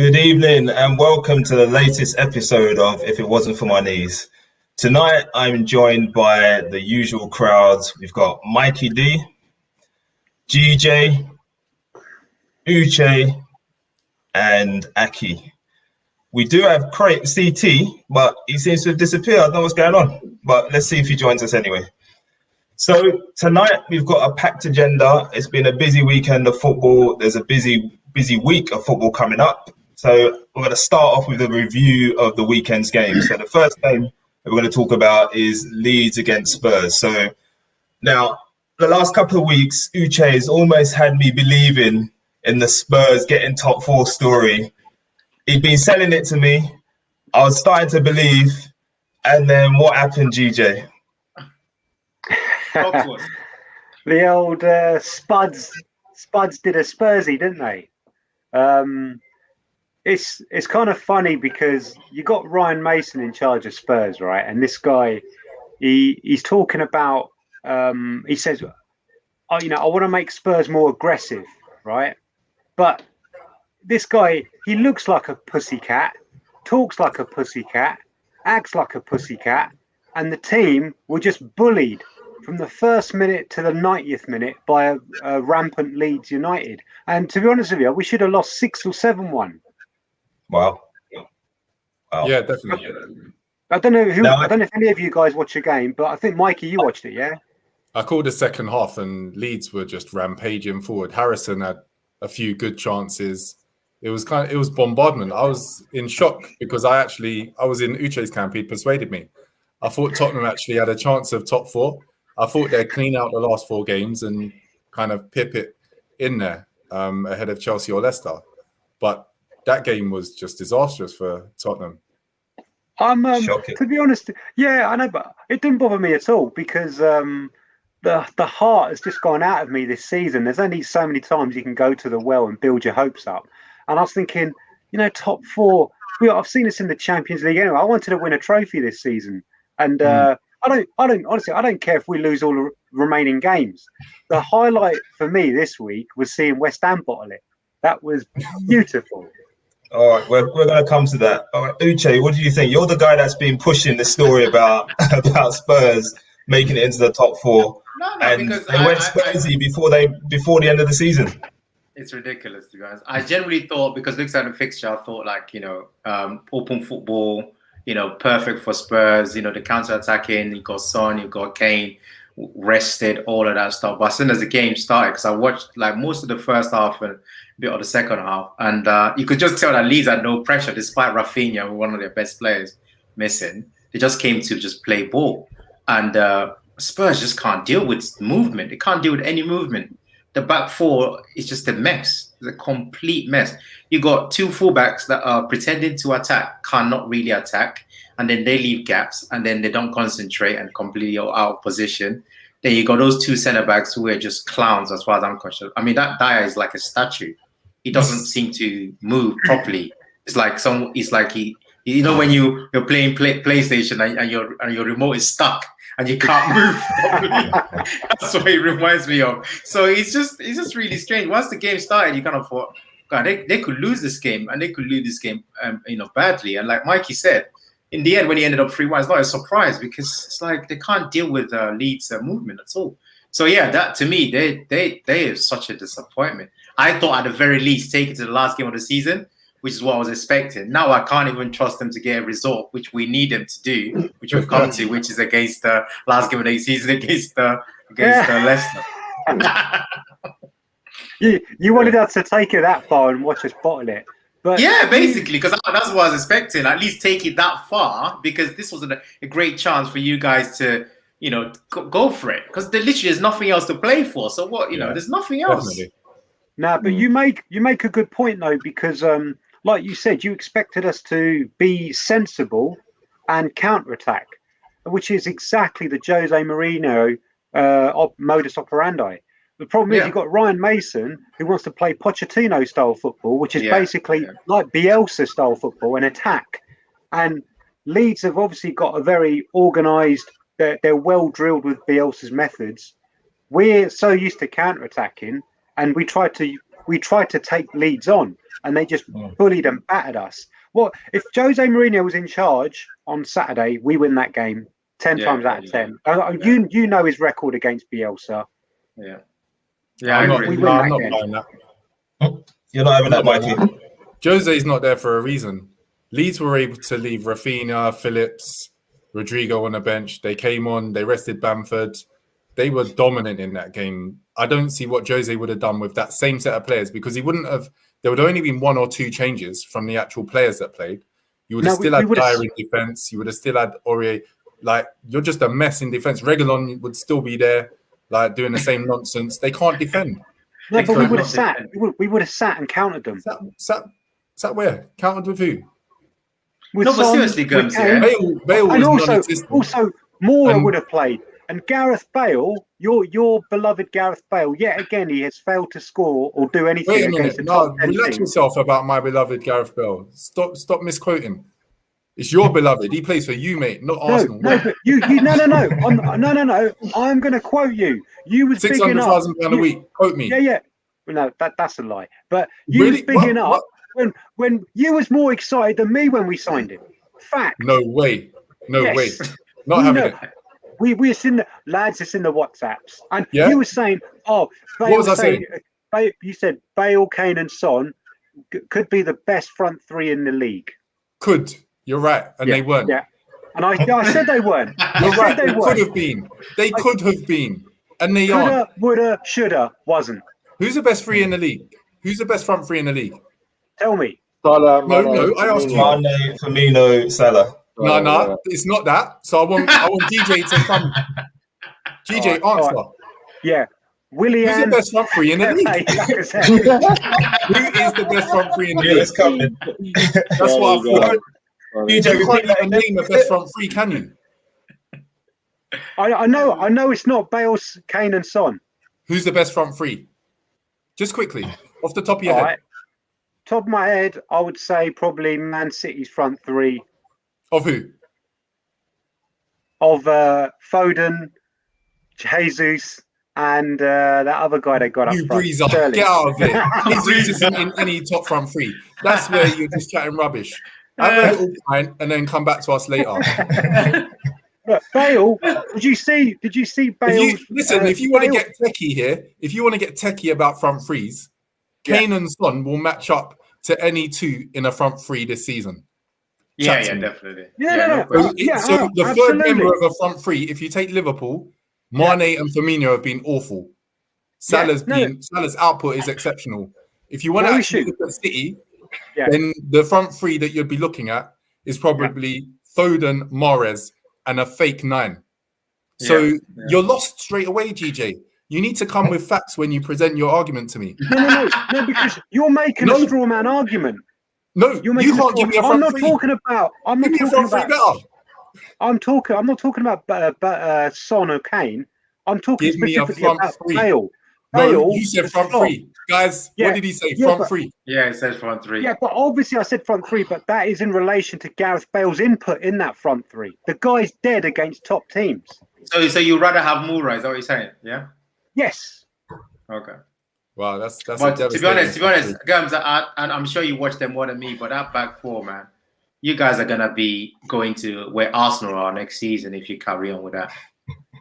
Good evening and welcome to the latest episode of If It Wasn't For My Knees. Tonight I'm joined by the usual crowds. We've got Mikey D, GJ, Uche and Aki. We do have CT, but he seems to have disappeared. I don't know what's going on, but let's see if he joins us anyway. So tonight we've got a packed agenda. It's been a busy weekend of football. There's a busy week of football coming up. So we're going to start off with a review of the weekend's games. So the first game that we're going to talk about is Leeds against Spurs. So now, the last couple of weeks, Uche has almost had me believing in the Spurs getting top four story. He'd been selling it to me. I was starting to believe. And then what happened, GJ? The old Spuds did a Spursy, didn't they? It's kind of funny because you got Ryan Mason in charge of Spurs, right? And this guy, he's talking about. He says, "Oh, I want to make Spurs more aggressive, right?" But this guy, he looks like a pussycat, talks like a pussycat, acts like a pussycat, and the team were just bullied from the first minute to the 90th minute by a rampant Leeds United. And to be honest with you, we should have lost 6 or 7-1. Wow. Yeah, definitely. I don't know if any of you guys watch the game, but I think Mikey, you watched it, yeah? I called the second half and Leeds were just rampaging forward. Harrison had a few good chances. It was bombardment. I was in shock because I was in Uche's camp. He persuaded me. I thought Tottenham actually had a chance of top four. I thought they'd clean out the last 4 games and kind of pip it in there ahead of Chelsea or Leicester. But that game was just disastrous for Tottenham. To be honest, yeah, I know, but it didn't bother me at all because the heart has just gone out of me this season. There's only so many times you can go to the well and build your hopes up. And I was thinking, top 4. I've seen this in the Champions League anyway. I wanted to win a trophy this season, and I don't care if we lose all the remaining games. The highlight for me this week was seeing West Ham bottle it. That was beautiful. All right, we're going to come to that. All right, Uche, what do you think? You're the guy that's been pushing the story about Spurs making it into the top 4. No, because they went Spursy before the end of the season. It's ridiculous, you guys. I generally thought, because looks at the fixture, I thought open football, perfect for Spurs. The counter-attacking, you got Son, you got Kane, rested, all of that stuff. But as soon as the game started, because I watched most of the first half and a bit of the second half, and you could just tell that Leeds had no pressure, despite Rafinha, one of their best players, missing. They just came to just play ball, and Spurs just can't deal with movement. They can't deal with any movement. The back 4 is just a mess. It's a complete mess. You got 2 fullbacks that are pretending to attack, cannot really attack, and then they leave gaps, and then they don't concentrate and completely out of position. Then you got those 2 centre backs who are just clowns, as far as I'm concerned. I mean, that Dyer is like a statue. He doesn't seem to move properly. It's like when you're playing PlayStation and your remote is stuck and you can't move properly. That's what it reminds me of. So it's just really strange. Once the game started, you kind of thought, God, they could lose this game, and they could lose this game, badly. And like Mikey said, in the end, when he ended up 3-1, it's not a surprise because it's like they can't deal with Leeds' movement at all. So yeah, that to me, they are such a disappointment. I thought at the very least take it to the last game of the season, which is what I was expecting. Now I can't even trust them to get a result, which we need them to do, which we've come to, which is against the last game of the season against Leicester. You wanted us to take it that far and watch us bottle it. But yeah, basically, because that's what I was expecting. At least take it that far, because this was a great chance for you guys to, go for it. Because there literally is nothing else to play for. So what, there's nothing else. Definitely. No, but you make a good point though, because like you said, you expected us to be sensible and counter-attack, which is exactly the Jose Mourinho modus operandi. The problem is you've got Ryan Mason, who wants to play Pochettino-style football, which is basically like Bielsa-style football, and attack. And Leeds have obviously got a very organised, they're well-drilled with Bielsa's methods. We're so used to counter-attacking, and we try to we tried to take Leeds on, and they just bullied and battered us. What if Jose Mourinho was in charge on Saturday? We win that game 10 times out of 10. You know his record against Bielsa. Yeah, I'm not We win buying that that. You're not having that, Mikey. Jose's not there for a reason. Leeds were able to leave Rafinha, Phillips, Rodrigo on the bench. They came on, they rested Bamford. They were dominant in that game. I don't see what Jose would have done with that same set of players, because he wouldn't have. There would have only been 1 or 2 changes from the actual players that played. You would have still had Dyer in defense. You would have still had Aurier. Like, you're just a mess in defense. Reguilon would still be there, like, doing the same nonsense. They can't defend. No, but we would have sat. We would have sat and countered them. Sat where? Countered with who? With No, but Son, seriously, with Gums, Kane. Bale And was non-existent. also Moura would have played. And Gareth Bale, your beloved Gareth Bale, yet again, he has failed to score or do anything Wait a against minute. the No, top 10 relax teams. yourself about my beloved Gareth Bale. Stop misquoting. It's your beloved. He plays for you, mate, not Arsenal. No, but you no. I'm going to quote you. You was bigging up. £600,000 a week. Quote me. Yeah. No, that's a lie. But you was bigging up when you was more excited than me when we signed him. Fact. No way. Yes. Way. Not having it. We're in the lads. It's in the WhatsApps, and Yeah? you were saying, "Oh, Bale, What was I saying? You said Bale, Kane, and Son could be the best front 3 in the league." Could. You're right, and they weren't. Yeah, and I said they weren't. You're right. They They could have been. They could have been, and they aren't. Coulda, woulda, shoulda, wasn't. Who's the best 3 in the league? Who's the best front 3 in the league? Tell me. Salah, No, I asked you. Mane, Firmino, Salah. No, it's not that. So I want DJ to come. DJ, answer. Right. Yeah, Willian. Who's the best front 3 in the league? Who is the best front 3 in the Yeah, it's league? coming. That's what I thought. DJ, You can't even name a best front 3, can you? I know it's not Bale's, Kane, and Son. Who's the best front 3? Just quickly, off the top of your All head. right. Top of my head, I would say probably Man City's front 3 Of who? of Foden, Jesus, and that other guy they got up You front. breezer. Sterling. Get out of it. Jesus isn't in any top front 3. That's where you're just chatting rubbish. Have a little pint and then come back to us later. Look, Bale, did you see Bale? If you want to get techie here, if you want to get techie about front 3s, Kane and Son will match up to any 2 in a front 3 this season. Yeah, Chat to me. definitely. Yeah. So the absolutely. third member of a front 3, if you take Liverpool, Mane and Firmino have been awful. Salah's output is exceptional. If you want to actually look at City, then the front 3 that you'd be looking at is probably Foden, Mahrez, and a fake 9. So you're lost straight away, GJ. You need to come with facts when you present your argument to me. No, because you're making a straw man argument. No, you can't give me a front 3. I'm not talking about. I'm not talking about Son or Kane. I'm talking specifically about Bale. No, you said front 3. Guys, what did he say? Front 3. Yeah, it says front 3. Yeah, but obviously I said front 3, but that is in relation to Gareth Bale's input in that front 3. The guy's dead against top teams. So you'd rather have Moura, is that what you're saying? Yeah? Yes. Okay. Wow, that's But to be honest, Gums, and I'm sure you watch them more than me, but that back 4, man, you guys are gonna be going to where Arsenal are next season if you carry on with that.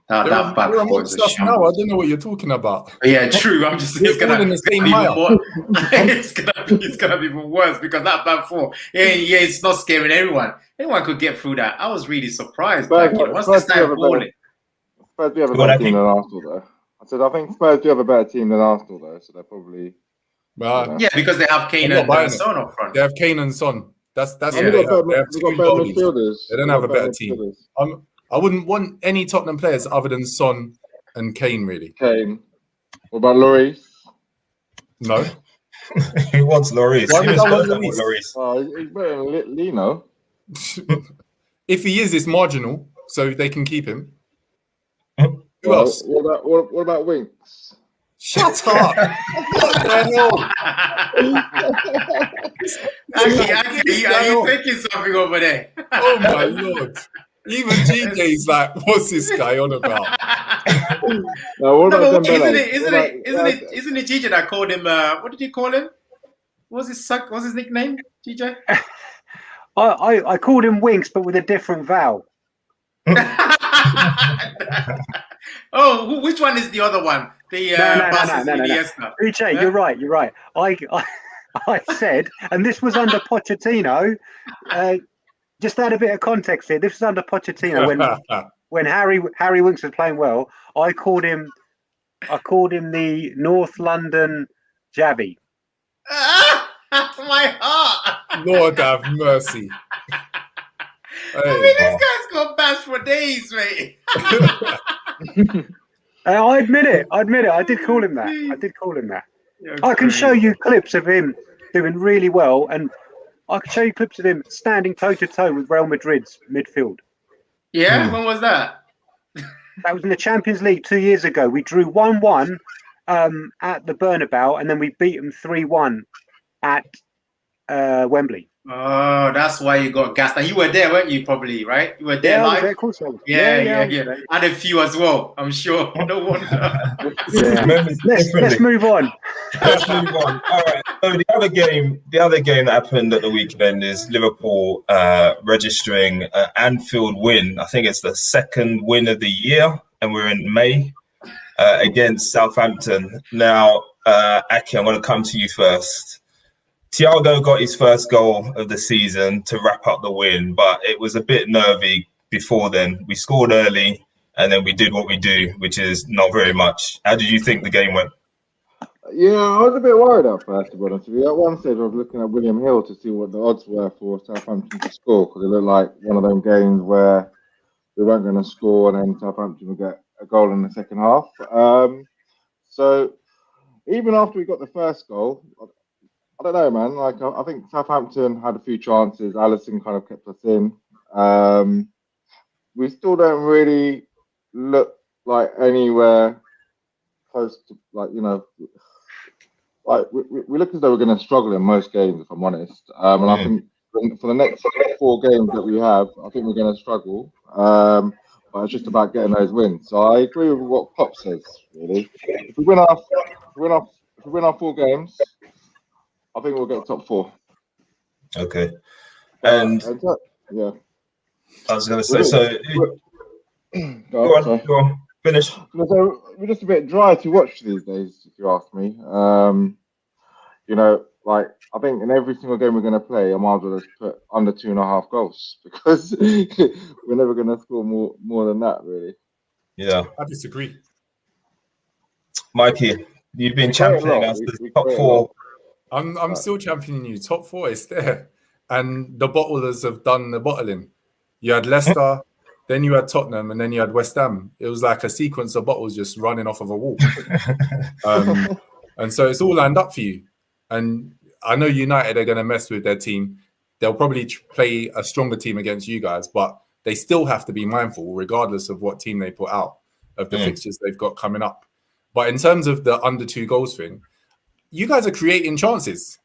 That back 4 is a stuff now. I don't know what you're talking about. Yeah, true. I'm just it's gonna be even worse because that back 4, it's not scaring everyone. Anyone could get through that. I was really surprised. But, once they started balling. Spurs do have a better team than Arsenal, though. I think Spurs do have a better team than Arsenal, though, so they're probably. Yeah, because they have Kane and Son up front. They have Kane and Son. That's they have 2 midfielders. They don't have a better team. I wouldn't want any Tottenham players other than Son and Kane, really. Kane. What about Lloris? No. Who wants Lloris? Why would I want Lloris? Oh, he's better than Lino. If he is, it's marginal, so they can keep him. Who else? What about Winks? Shut up! What the hell? Are you thinking something over there? Oh my lord! Even GJ's like, what's this guy on about? No, what about Dembele? Isn't it GJ that called him? What did you call him? What's his nickname? GJ. I called him Winks, but with a different vowel. Oh, which one is the other one? The no. Uche, you're right. I said, and this was under Pochettino. Just to add a bit of context here, this was under Pochettino when Harry Winks was playing well. I called him the North London Javi. My heart. Lord have mercy. I mean, this guy's got bashed for days, mate. I admit it. I did call him that. I can show you clips of him doing really well, and I can show you clips of him standing toe-to-toe with Real Madrid's midfield. Yeah? When was that? That was in the Champions League 2 years ago. We drew 1-1 at the Bernabeu, and then we beat them 3-1 at Wembley. Oh, that's why you got gassed. And you were there, weren't you? Probably, right? You were there live. Of course I was. Yeah. And a few as well, I'm sure. No wonder. Let's move on. Let's move on. All right. So the other game that happened at the weekend is Liverpool registering an Anfield win. I think it's the second win of the year, and we're in May against Southampton. Now, Aki, I'm going to come to you first. Thiago got his first goal of the season to wrap up the win, but it was a bit nervy before then. We scored early, and then we did what we do, which is not very much. How did you think the game went? Yeah, I was a bit worried at first, to be honest with you. At one stage, I was looking at William Hill to see what the odds were for Southampton to score, because it looked like one of them games where we weren't going to score, and then Southampton would get a goal in the second half. So even after we got the first goal, I don't know, man. Like, I think Southampton had a few chances. Alisson kind of kept us in. We still don't really look like anywhere close to, like, you know, like we look as though we're going to struggle in most games, if I'm honest. And I think for the next 4 games that we have, I think we're going to struggle. But it's just about getting those wins. So I agree with what Klopps says, really. If we win our 4 games, I think we'll get top 4. Okay. And yeah, I was going to say, so go on, finish. So we're just a bit dry to watch these days, if you ask me. You know, like, I think in every single game we're going to play, I might as well just put under 2.5 goals, because we're never going to score more than that, really. Yeah, I disagree. Mikey, you've been championing us the top 4. I'm still championing you. Top 4 is there. And the bottlers have done the bottling. You had Leicester, then you had Tottenham, and then you had West Ham. It was like a sequence of bottles just running off of a wall. And so it's all lined up for you. And I know United are going to mess with their team. They'll probably play a stronger team against you guys, but they still have to be mindful, regardless of what team they put out, of the fixtures they've got coming up. But in terms of the under 2 goals thing, you guys are creating chances.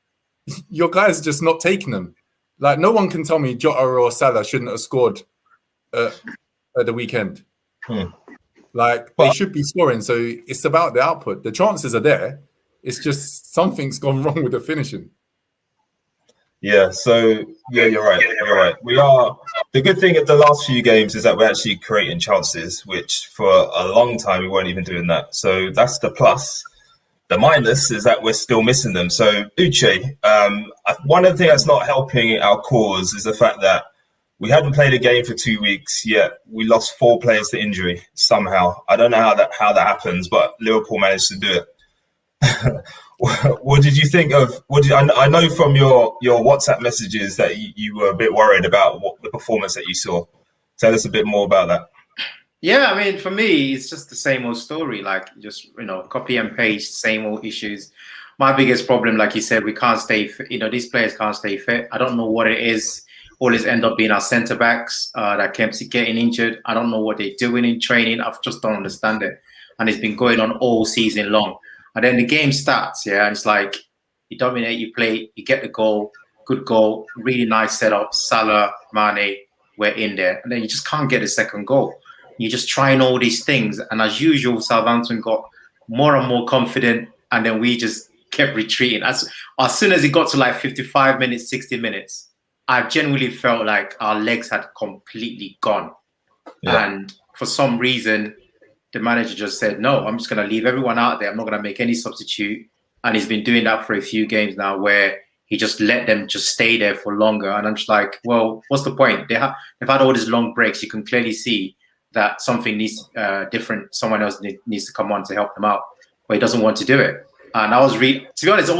Your guys are just not taking them. Like, no one can tell me Jota or Salah shouldn't have scored at the weekend. Like, they should be scoring. So it's about the output. The chances are there. It's just something's gone wrong with the finishing. Yeah, so you're right. We are. The good thing at the last few games is that we're actually creating chances, which for a long time we weren't even doing that. So that's the plus. The minus is that we're still missing them. So Uche, one of the things that's not helping our cause is the fact that we hadn't played a game for 2 weeks yet. We lost 4 players to injury somehow. I don't know how that happens, but Liverpool managed to do it. What did you think of? I know from your WhatsApp messages that you were a bit worried about the performance that you saw. Tell us a bit more about that. Yeah, I mean, for me, it's just the same old story. Like, just, you know, copy and paste, same old issues. My biggest problem, like you said, we can't stay fit. You know, these players can't stay fit. I don't know what it is. Always end up being our centre backs that keeps getting injured. I don't know what they're doing in training. I just don't understand it. And it's been going on all season long. And then the game starts, and it's like you dominate, you play, you get the goal, good goal, really nice setup. Salah, Mane, we're in there, and then you just can't get a second goal. You're just trying all these things, and as usual, Southampton got more and more confident, and then we just kept retreating. As soon as it got to like 55 minutes, 60 minutes, I genuinely felt like our legs had completely gone. Yeah. And for some reason, the manager just said, no, I'm just going to leave everyone out there. I'm not going to make any substitute. And he's been doing that for a few games now where he just let them just stay there for longer. And I'm just like, well, what's the point? They've had all these long breaks. You can clearly see that something needs different. Someone else needs to come on to help them out, but he doesn't want to do it. And I was to be honest,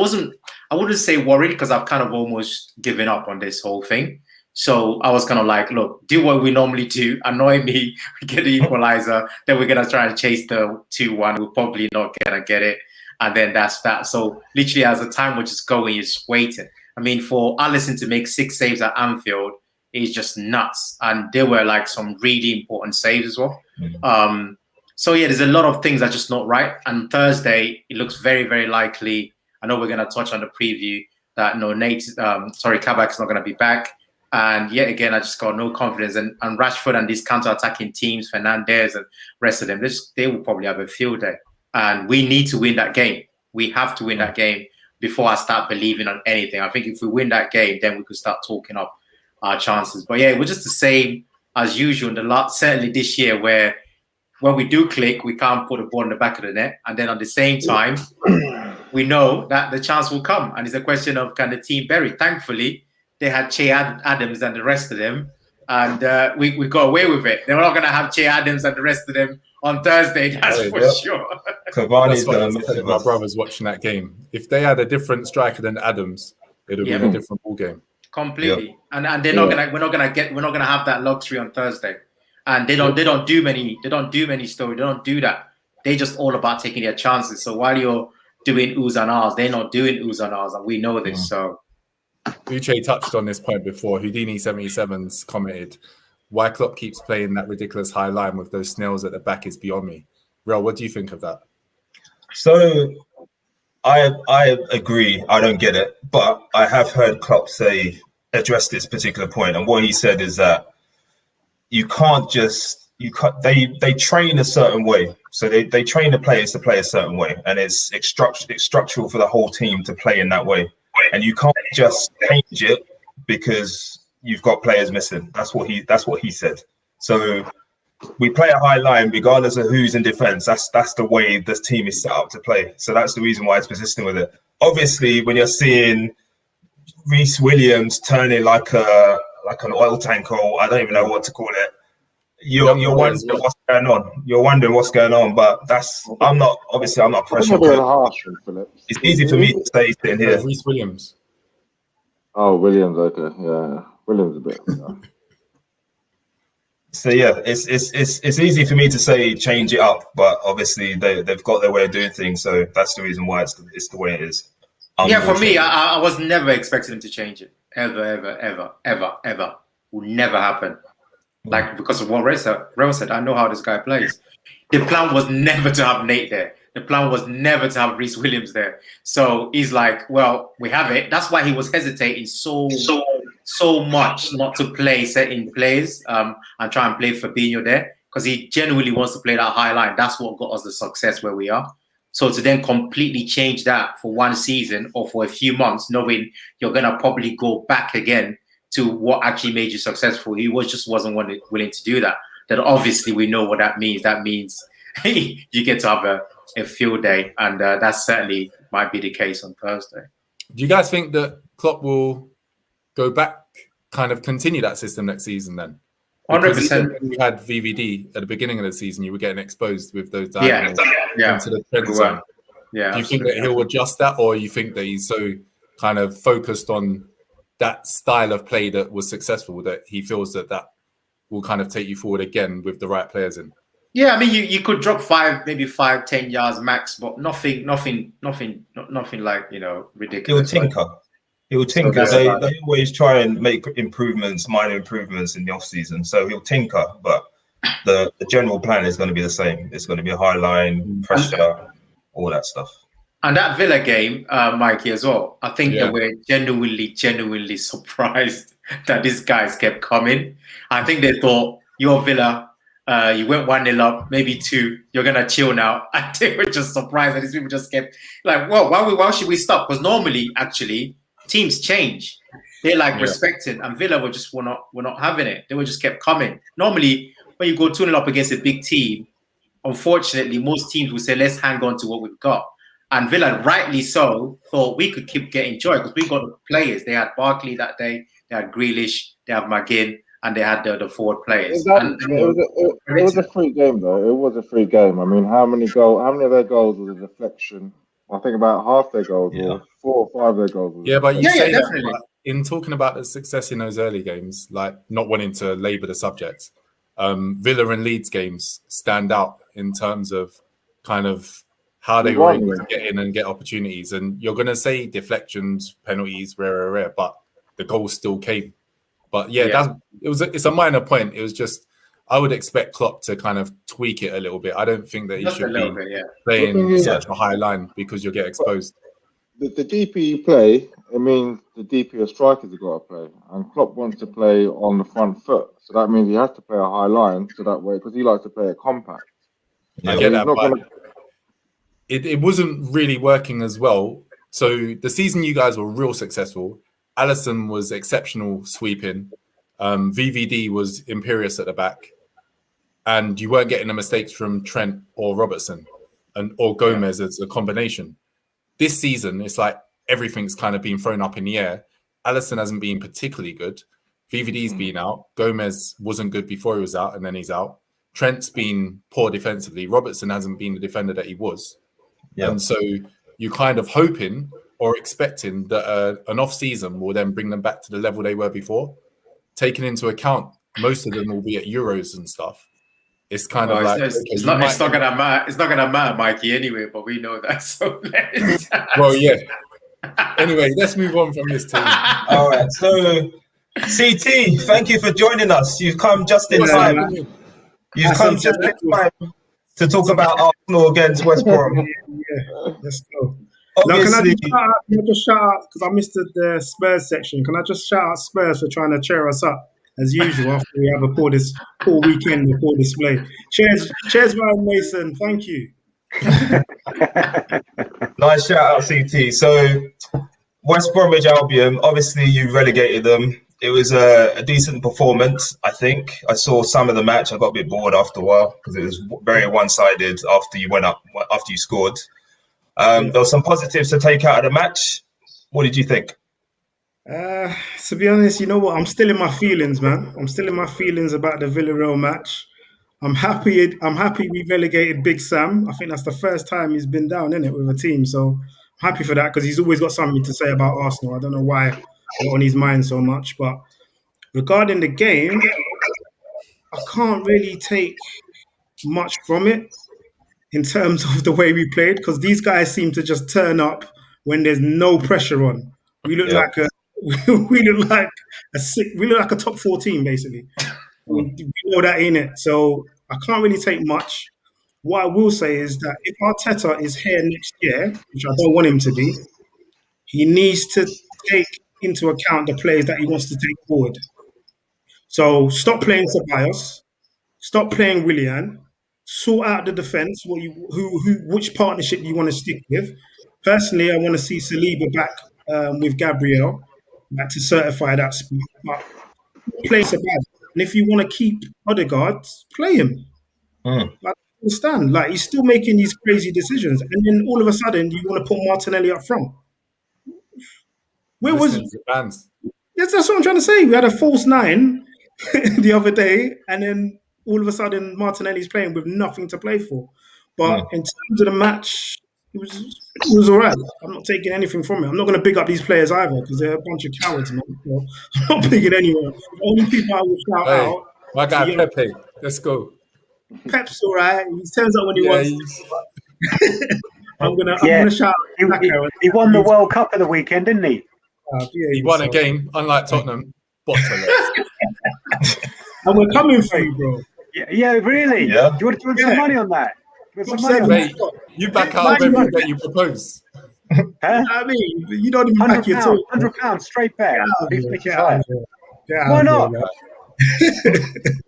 I wouldn't say worried because I've kind of almost given up on this whole thing. So I was kind of like, look, do what we normally do. Annoy me, we get the equalizer. Then we're going to try and chase the 2-1. We're probably not going to get it. And then that's that. So literally as the time was just going, you're just waiting. I mean, for Alisson to make 6 saves at Anfield is just nuts. And there were like some really important saves as well. Mm-hmm. So yeah, there's a lot of things that are just not right. And Thursday, it looks very, very likely. I know we're going to touch on the preview that Kabak's not going to be back. And yet again, I just got no confidence. And Rashford and these counter-attacking teams, Fernandes and rest of them, they will probably have a field day. And we need to win that game. We have to win that game before I start believing on anything. I think if we win that game, then we could start talking up our chances. But yeah, we're just the same as usual certainly this year, where when we do click, we can't put the ball in the back of the net. And then at the same time, we know that the chance will come. And it's a question of can the team bury? Thankfully, they had Che Adams and the rest of them. And we got away with it. They're not going to have Che Adams and the rest of them on Thursday, that's for sure. Cavani's going to miss my brothers watching that game. If they had a different striker than Adams, it would have been a different ball game. Completely. Yeah. And they're not gonna we're not gonna have that luxury on Thursday. And they don't do many stories. They don't do that. They're just all about taking their chances. So while you're doing oohs and ahs, they're not doing oohs and ahs, and we know this. So Uche touched on this point before. Houdini 77's commented, why Klopp keeps playing that ridiculous high line with those snails at the back is beyond me. Real, what do you think of that? So I agree. I don't get it, but I have heard Klopp address this particular point, and what he said is that they train a certain way. So they train the players to play a certain way, and it's structural for the whole team to play in that way. And you can't just change it because you've got players missing. That's what he said. So we play a high line regardless of who's in defense. That's the way this team is set up to play. So that's the reason why it's persistent with it. Obviously, when you're seeing Reece Williams turning like an oil tank, or I don't even know what to call it, you're wondering what's going on. You're wondering what's going on, but I'm not pressure. It's easy for me to say sitting here. Reece Williams. Oh, Williams. Okay, yeah, Williams a bit. Yeah. So yeah, it's easy for me to say change it up, but obviously they've got their way of doing things, so that's the reason why it's the way it is. Yeah, for me, I was never expecting them to change it. Ever. Will never happen. Like, because of what Ray said, I know how this guy plays. The plan was never to have Nate there. The plan was never to have Reece Williams there. So he's like, well, we have it. That's why he was hesitating so much not to play certain players and try and play Fabinho there, because he genuinely wants to play that high line. That's what got us the success where we are. So to then completely change that for one season or for a few months, knowing you're going to probably go back again to what actually made you successful, he wasn't willing to do that. Then obviously we know what that means. That means you get to have a field day, and that certainly might be the case on Thursday. Do you guys think that Klopp will go back, kind of continue that system next season then? 100%. When you had VVD at the beginning of the season, you were getting exposed with those diagonals into the trend zone. Yeah. Do you think that he'll adjust that, or you think that he's so kind of focused on that style of play that was successful that he feels that will kind of take you forward again with the right players in? Yeah, I mean, you could drop 5-10 yards max, but nothing like, ridiculous. He'll tinker. They always try and make minor improvements in the off season. So he'll tinker, but the general plan is going to be the same. It's going to be a high line, pressure, all that stuff. And that Villa game, Mikey, as well, I think they were genuinely surprised that these guys kept coming. I think they thought, you're Villa, you went 1-0 up, maybe 2, you're going to chill now. And they were just surprised that these people just kept like, well, why should we stop? Because normally, actually, teams change. They're like respecting, and Villa were not having it. They were just kept coming. Normally, when you go 2-0 up against a big team, unfortunately, most teams will say, let's hang on to what we've got. And Villa, rightly so, thought we could keep getting joy because we got the players. They had Barkley that day, they had Grealish, they had McGinn, and they had the forward players. It was a free game, though. It was a free game. I mean, how many of their goals was a deflection? I think about half their goals, or 4 or 5 of their goals. But you say that, but in talking about the success in those early games, like not wanting to labour the subject, Villa and Leeds games stand out in terms of kind of how they were able to get in and get opportunities. And you're going to say deflections, penalties, rare, but the goals still came. But it's a minor point. It was just, I would expect Klopp to kind of tweak it a little bit. I don't think that he should be playing such a high line because you'll get exposed. The deeper you play, it means the deeper your strikers have got to play. And Klopp wants to play on the front foot. So that means he has to play a high line so that way, because he likes to play it compact. I get that, but it wasn't really working as well. So the season you guys were real successful. Alisson was exceptional sweeping. VVD was imperious at the back. And you weren't getting the mistakes from Trent or Robertson or Gomez as a combination. This season, it's like everything's kind of been thrown up in the air. Alisson hasn't been particularly good. VVD's been out. Gomez wasn't good before he was out, and then he's out. Trent's been poor defensively. Robertson hasn't been the defender that he was. Yep. And so you're kind of hoping or expecting that an off-season will then bring them back to the level they were before. Taking into account, most of them will be at Euros and stuff. It's kind of like it's not gonna matter. It's not gonna matter, Mikey, anyway. But we know that. So well, yeah. Anyway, let's move on from this team. All right. So, CT, thank you for joining us. You've come just in time. You've come just in time to talk about Arsenal against West Brom. Let's go. Now, can I just shout out, because I missed the Spurs section, can I just shout out Spurs for trying to cheer us up, as usual, after we have a poor weekend, a poor display. Cheers, Ryan Mason. Thank you. Nice shout out, CT. So, West Bromwich Albion, obviously you relegated them. It was a decent performance, I think. I saw some of the match. I got a bit bored after a while because it was very one-sided after you scored. There were some positives to take out of the match. What did you think? To be honest, you know what? I'm still in my feelings, man. I'm still in my feelings about the Villarreal match. I'm happy we relegated Big Sam. I think that's the first time he's been down, innit, with a team. So I'm happy for that because he's always got something to say about Arsenal. I don't know why I'm on his mind so much. But regarding the game, I can't really take much from it in terms of the way we played, because these guys seem to just turn up when there's no pressure on. We look like a top 4 team, basically. We know that, ain't it? So I can't really take much. What I will say is that if Arteta is here next year, which I don't want him to be, he needs to take into account the players that he wants to take forward. So stop playing Ceballos, stop playing Willian, sort out the defense. Which partnership you want to stick with. Personally, I want to see Saliba back with Gabriel, to certify that spot. But play Ceballos, and if you want to keep Odegaard, play him. I understand. Like, he's still making these crazy decisions, and then all of a sudden you want to put Martinelli up front. That's what I'm trying to say. We had a false 9 the other day, and then all of a sudden Martinelli's playing with nothing to play for. But in terms of the match, it was all right. I'm not taking anything from it. I'm not going to big up these players either because they're a bunch of cowards, man. So I'm not bigging anyone. The only people I will shout out. My guy Pepe, let's go. Pep's all right. He turns up when he wants. I'm gonna shout out. He won the World Cup at the weekend, didn't he? He won a game, unlike Tottenham. And we're coming for you, bro. Yeah, really? Yeah. Do you want some money on that? Mate, you back out everything that you propose. Huh? I mean, you don't even back your talk. £100 straight bet. Who finishes higher? Why not?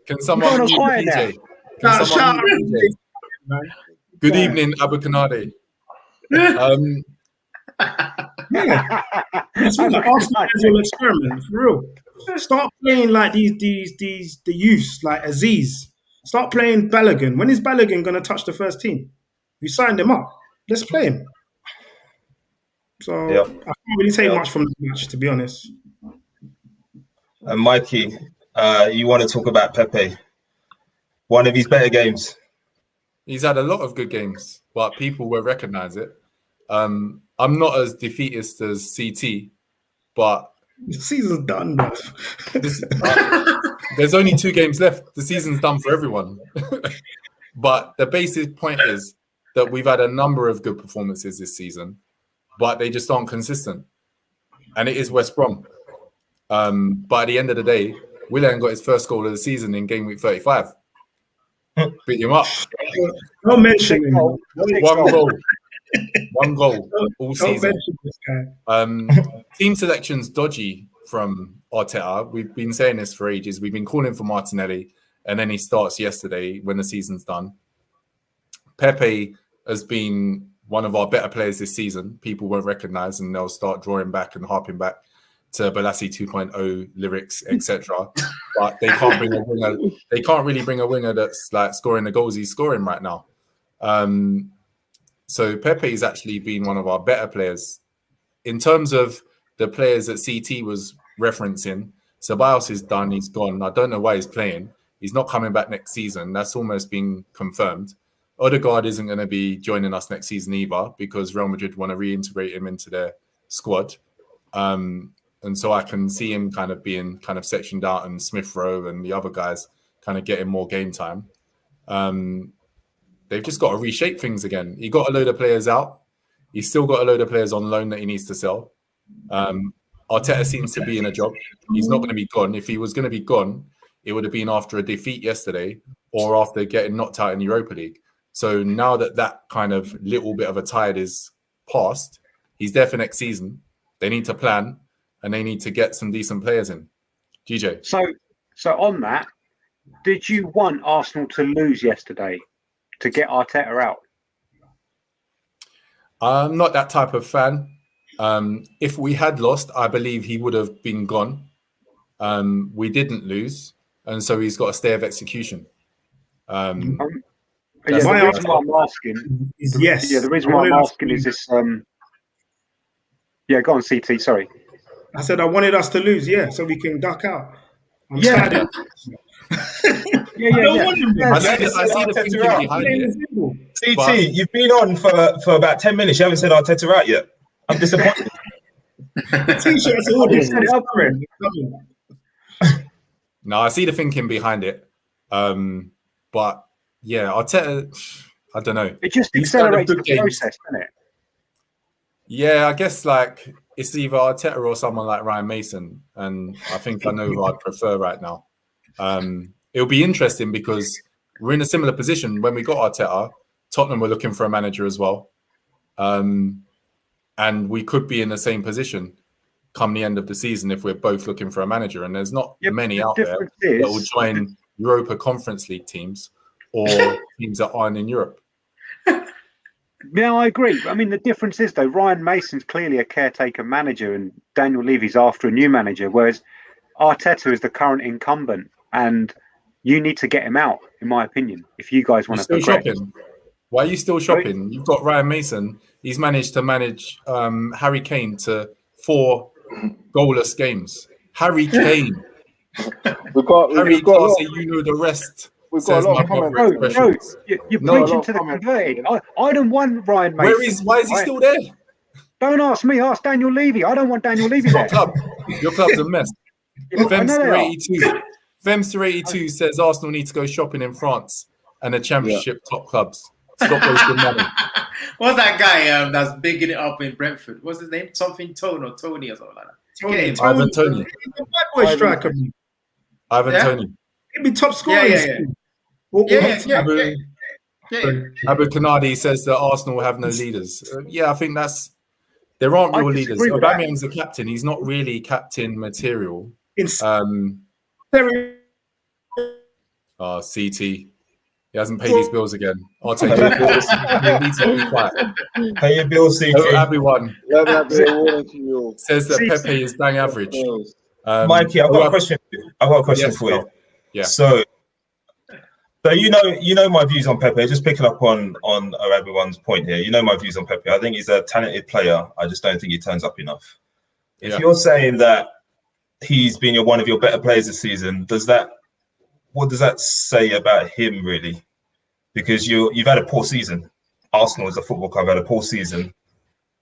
Can someone mute DJ? Can someone mute DJ? Good evening, Abu Kanade. Yeah, it's like Arsenal will experiment for real. Start playing like the youths like Aziz. Start playing Balogun. When is Balogun going to touch the first team? We signed him up. Let's play him. So I can't really take much from the match, to be honest. And Mikey, you want to talk about Pepe? One of his better games. He's had a lot of good games, but people will recognise it. I'm not as defeatist as CT, but the season's done, bro. There's only 2 games left. The season's done for everyone. But the basic point is that we've had a number of good performances this season, but they just aren't consistent. And it is West Brom. But at the end of the day, Willian got his first goal of the season in game week 35. Beat him up. Don't mention him. One goal all season. Team selection's dodgy from Arteta. We've been saying this for ages. We've been calling for Martinelli, and then he starts yesterday when the season's done. Pepe has been one of our better players this season. People won't recognise, and they'll start drawing back and harping back to Balassi 2.0 lyrics, etc. But they can't bring a winger. They can't really bring a winger that's like scoring the goals he's scoring right now. So Pepe's actually been one of our better players. In terms of the players that CT was referencing, Ceballos is done, he's gone. I don't know why he's playing. He's not coming back next season. That's almost been confirmed. Odegaard isn't going to be joining us next season either because Real Madrid want to reintegrate him into their squad. And so I can see him kind of being kind of sectioned out and Smith Rowe and the other guys kind of getting more game time. They've just got to reshape things again. He got a load of players out. He's still got a load of players on loan that he needs to sell. Arteta seems to be in a job. He's not going to be gone. If he was going to be gone, it would have been after a defeat yesterday or after getting knocked out in the Europa League. So now that kind of little bit of a tide is past, he's there for next season. They need to plan and they need to get some decent players in. GJ. So on that, did you want Arsenal to lose yesterday to get Arteta out? I'm not that type of fan. If we had lost, I believe he would have been gone. We didn't lose, and so he's got a stay of execution. The reason why I'm asking is yes. Yeah, the reason why I'm asking is this. Yeah, go on, CT. Sorry, I said I wanted us to lose. Yeah, so we can duck out. I see the thinking behind it. CT, you've been on for about 10 minutes. You haven't said Arteta out yet. I'm disappointed. T-shirts ordered. No, I see the thinking behind it. But yeah, Arteta, I don't know. It just accelerates the process, doesn't it? Yeah, I guess like it's either Arteta or someone like Ryan Mason, and I think I know who I'd prefer right now. It'll be interesting because we're in a similar position. When we got Arteta, Tottenham were looking for a manager as well. And we could be in the same position come the end of the season if we're both looking for a manager. And there's not many out there that will join Europa Conference League teams or teams that aren't in Europe. Yeah, I agree. I mean, the difference is, though, Ryan Mason's clearly a caretaker manager and Daniel Levy's after a new manager, whereas Arteta is the current incumbent. And you need to get him out, in my opinion, if you guys want to progress. Shopping? Why are you still shopping? You've got Ryan Mason. He's managed to manage Harry Kane to 4 goalless games. Harry Kane. Harry can't say you know the rest. We've got a lot of comments. Bro, you're preaching to the converted. I don't want Ryan Mason. Why is he still there? Don't ask me. Ask Daniel Levy. I don't want Daniel Levy there. Your club's a mess. Femster82 says Arsenal need to go shopping in France and the Championship top clubs. Stop wasting money. What's that guy that's bigging it up in Brentford? What's his name? Something Tone or Tony or something like that. Ivan Toney. The bad boy striker. Ivan Toney. He'd be top scorer. Abu Kanadi says that Arsenal will have no leaders. I think that's There aren't I real leaders. disagree with that. Aubameyang's the captain. He's not really captain material. In CT. He hasn't paid his bills again. I'll take it. He needs to be quiet. Pay your bills, CT. Hello, everyone. Let that be a warning to you. Says that Pepe is bang average. Mikey, I've got a question for you. I've got a question for you. Yeah. So you know my views on Pepe. Just picking up on everyone's point here. You know my views on Pepe. I think he's a talented player. I just don't think he turns up enough. If you're saying that he's been one of your better players this season, what does that say about him really? Because you've had a poor season. Arsenal as a football club had a poor season.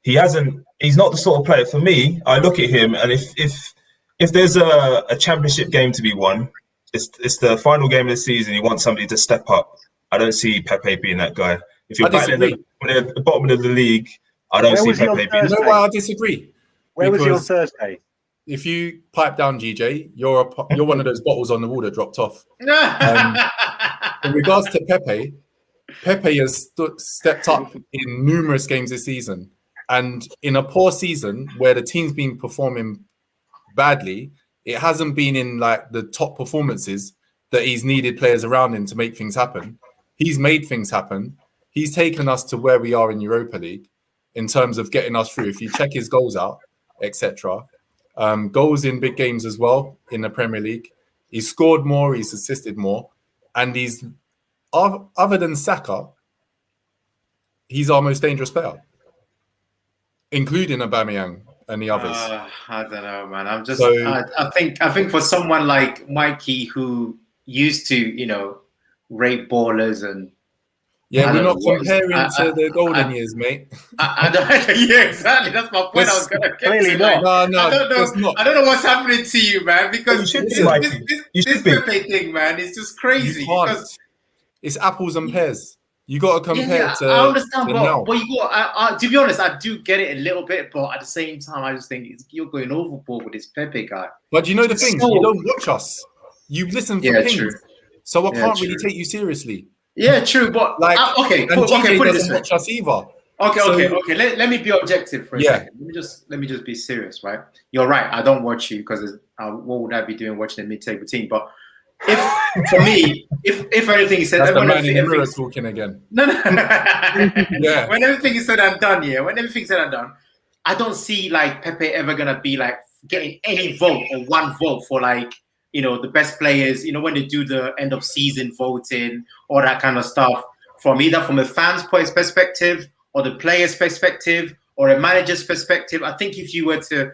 He's not the sort of player for me. I look at him, and if there's a championship game to be won, it's the final game of the season. You want somebody to step up. I don't see Pepe being that guy. If you're battling at the bottom of the league, I don't see Pepe being. You know why I disagree? Where was he on Thursday? If you pipe down, GJ, you're one of those bottles on the wall that dropped off. In regards to Pepe, Pepe has stepped up in numerous games this season, and in a poor season where the team's been performing badly, it hasn't been in like the top performances that he's needed players around him to make things happen. He's made things happen. He's taken us to where we are in Europa League in terms of getting us through. If you check his goals out, etc. Goals in big games as well in the Premier League. He's scored more, he's assisted more, and he's, other than Saka, he's our most dangerous player, including Aubameyang and the others. I don't know, man. I think for someone like Mikey who used to, rate ballers and we're not comparing to the golden years, mate. I don't. Yeah, exactly. That's my point. I was going to get clearly to. not. No, I don't know. I don't know what's happening to you, man. Because this Pepe thing, man, is just crazy. Because it's apples and pears. You got to compare to. I understand, but you got. To be honest, I do get it a little bit, but at the same time, I just think you're going overboard with this Pepe guy. But you know the thing, you don't watch us. You listen for things, true. So I can't really take you seriously. Yeah, true, but like, put it this way. Watch us either. Okay. Let me be objective for a second. Let me just be serious, right? You're right. I don't watch you because what would I be doing watching the mid-table team? But if for me, if anything is said, that's the man in the mirror talking again. No. Yeah. When everything is said and done, I don't see like Pepe ever gonna be like getting any vote or one vote for like. The best players, when they do the end of season voting, all that kind of stuff, from either from a fan's perspective or the player's perspective or a manager's perspective. I think if you were to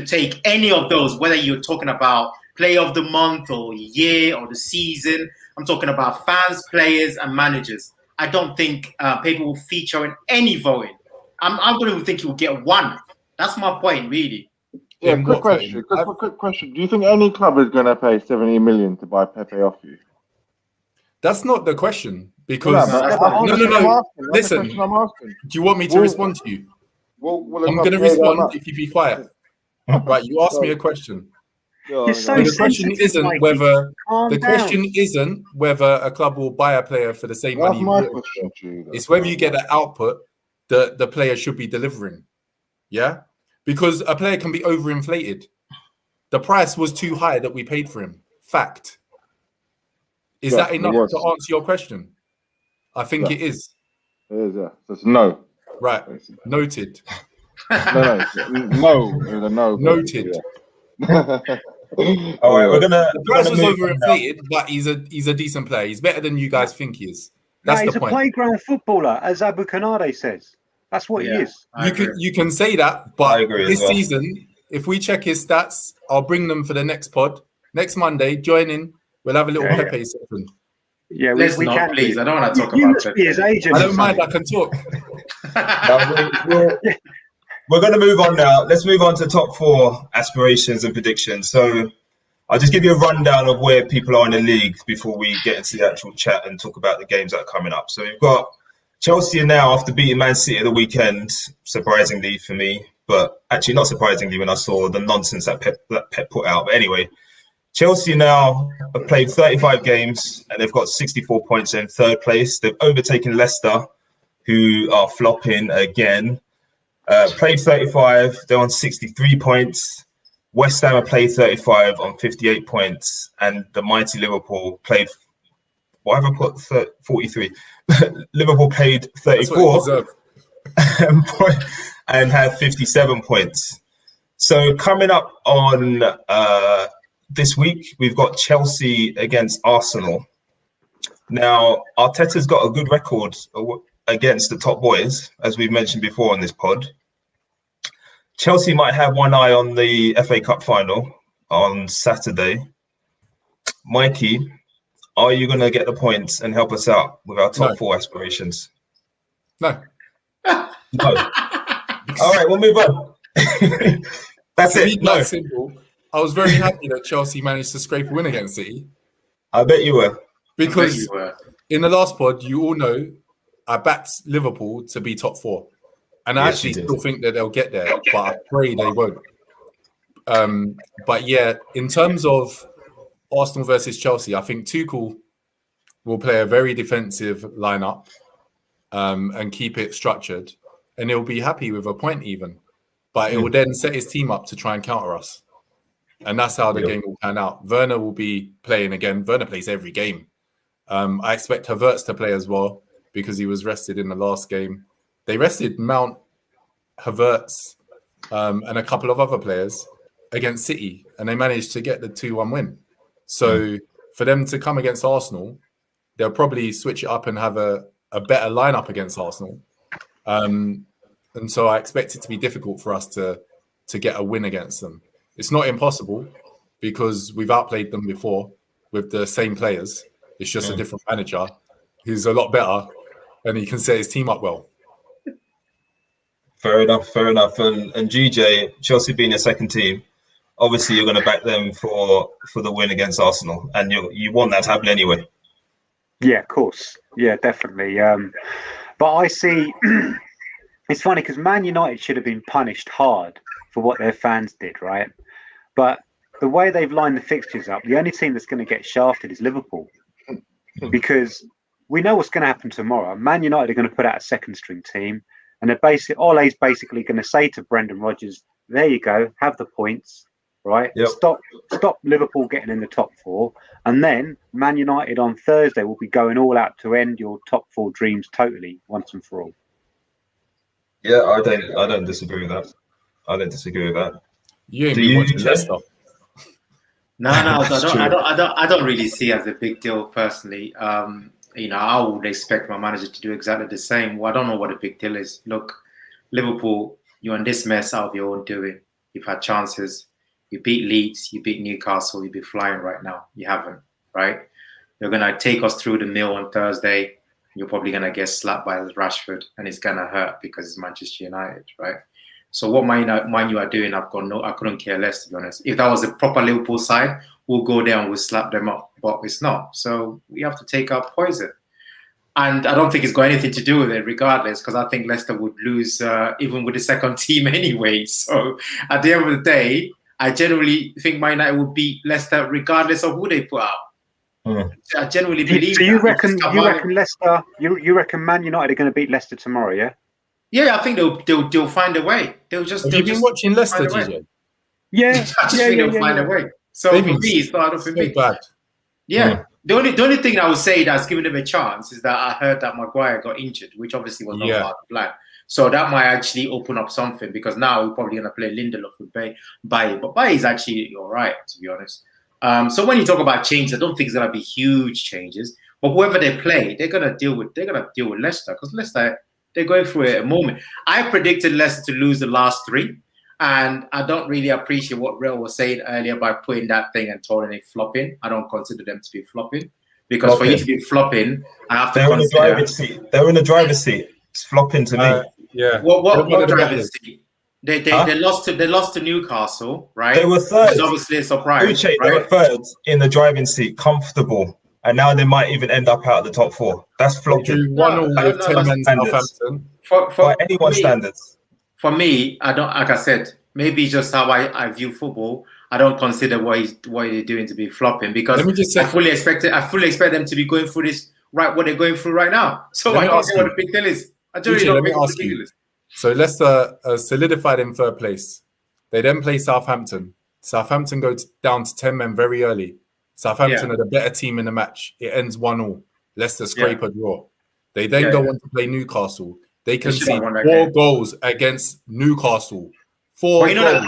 take any of those, whether you're talking about player of the month or year or the season, I'm talking about fans, players, and managers. I don't think Pepe will feature in any voting. I don't even think he will get one. That's my point, really. Yeah, quick question. Do you think any club is going to pay 70 million to buy Pepe off you? That's not the question. Because no. Listen, do you want me to respond to you? I'm going to respond if you be quiet. Right, you asked me a question. The question isn't whether a club will buy a player for the same money. It's whether you get the output that the player should be delivering. Yeah? Because a player can be overinflated. The price was too high that we paid for him. Fact. Is that enough to answer your question? I think it is. It is, yeah. So it's no. Right. Noted. No. Noted. Yeah. All right, the price was overinflated, but he's a decent player. He's better than you guys think he is. That's the point. He's a playground footballer, as Abu Kanade says. That's what he is. You can say that, but this season, if we check his stats, I'll bring them for the next pod. Next Monday, join in. We'll have a little Pepe session. Yeah, we can. Please, I don't want to talk about Pepe. His agent. I don't mind. I can talk. We're going to move on now. Let's move on to top 4 aspirations and predictions. So I'll just give you a rundown of where people are in the league before we get into the actual chat and talk about the games that are coming up. So we've got Chelsea now after beating Man City at the weekend, surprisingly for me, but actually not surprisingly when I saw the nonsense that Pep put out. But anyway, Chelsea now have played 35 games and they've got 64 points in 3rd place. They've overtaken Leicester, who are flopping again. Played 35. They're on 63 points. West Ham played 35 on 58 points, and the mighty Liverpool played. Why have I put 43? Liverpool played 34 and had 57 points. So coming up on this week, we've got Chelsea against Arsenal. Now, Arteta's got a good record against the top boys, as we've mentioned before on this pod. Chelsea might have one eye on the FA Cup final on Saturday. Mikey, are you going to get the points and help us out with our top four aspirations? No. No. All right, we'll move on. That's it. No. Simple. I was very happy that Chelsea managed to scrape a win against City. I bet you were. Because in the last pod, you all know I backed Liverpool to be top four. And I actually still think that they'll get there, but I pray they won't. But yeah, in terms of Arsenal versus Chelsea, I think Tuchel will play a very defensive lineup and keep it structured. And he'll be happy with a point even. But it will then set his team up to try and counter us. And that's how the game will pan out. Werner will be playing again. Werner plays every game. I expect Havertz to play as well because he was rested in the last game. They rested Mount, Havertz, and a couple of other players against City, and they managed to get the 2-1 win. So for them to come against Arsenal, they'll probably switch it up and have a better lineup against Arsenal. And so I expect it to be difficult for us to get a win against them. It's not impossible because we've outplayed them before with the same players. It's just a different manager who's a lot better and he can set his team up well. Fair enough. And GJ, Chelsea being your second team, obviously you're going to back them for the win against Arsenal, and you want that to happen anyway. Yeah, of course. Yeah, definitely. But I see, it's funny because Man United should have been punished hard for what their fans did, right? But the way they've lined the fixtures up, the only team that's going to get shafted is Liverpool, because we know what's going to happen tomorrow. Man United are going to put out a second string team. And Ole's basically going to say to Brendan Rodgers, there you go, have the points, right? Yep. Stop Liverpool getting in the top four. And then Man United on Thursday will be going all out to end your top four dreams totally, once and for all. Yeah, I don't disagree with that. You ain't been watching Leicester. No, I don't really see it as a big deal personally. I would expect my manager to do exactly the same. Well, I don't know what a big deal is. Look, Liverpool, you're in this mess out of your own doing. You've had chances. You beat Leeds, you beat Newcastle, you'd be flying right now. You haven't, right? You're going to take us through the mill on Thursday. You're probably going to get slapped by Rashford, and it's going to hurt because it's Manchester United, right? So what Man U are doing, I couldn't care less, to be honest. If that was a proper Liverpool side, we'll go there and we'll slap them up, but it's not. So we have to take our poison. And I don't think it's got anything to do with it regardless, because I think Leicester would lose even with the second team anyway. So at the end of the day, I generally think Man United will beat Leicester regardless of who they put out. I generally believe so. You reckon Leicester? You reckon Man United are going to beat Leicester tomorrow? Yeah. Yeah, I think they'll find a way. Have you been watching Leicester, DJ? Yeah, I just think they'll find a way. So for me, it's not for me. Bad. Yeah. The only thing I would say that's given them a chance is that I heard that Maguire got injured, which obviously was not part of the plan. So that might actually open up something, because now we're probably going to play Lindelof with Baye. But Baye is actually all right, to be honest. So when you talk about changes, I don't think it's going to be huge changes. But whoever they play, they're going to deal with Leicester, because Leicester, they're going through a moment. I predicted Leicester to lose the last three, and I don't really appreciate what Real was saying earlier by putting that thing and calling it flopping. I don't consider them to be flopping, because for you to be flopping, I have to consider... They're in the driver's seat. It's flopping to me. Yeah. What driver's seat? They lost to Newcastle, right? They were third. It's obviously a surprise. Uche, right? They were third in the driving seat, comfortable. And now they might even end up out of the top four. That's flopping. 1-1 with 10 men Southampton. For anyone's standards. For me, I don't. Like I said, maybe it's just how I view football. I don't consider what they're doing to be flopping, because I fully expect them to be going through this what they're going through right now. So I don't see what the big deal is. I really don't think it's ridiculous. So Leicester are solidified in third place. They then play Southampton. Southampton go down to 10 men very early. Southampton are the better team in the match. It ends 1-1. Leicester scrape a draw. They then go on to play Newcastle. They concede 4 goals against Newcastle. 4 goals.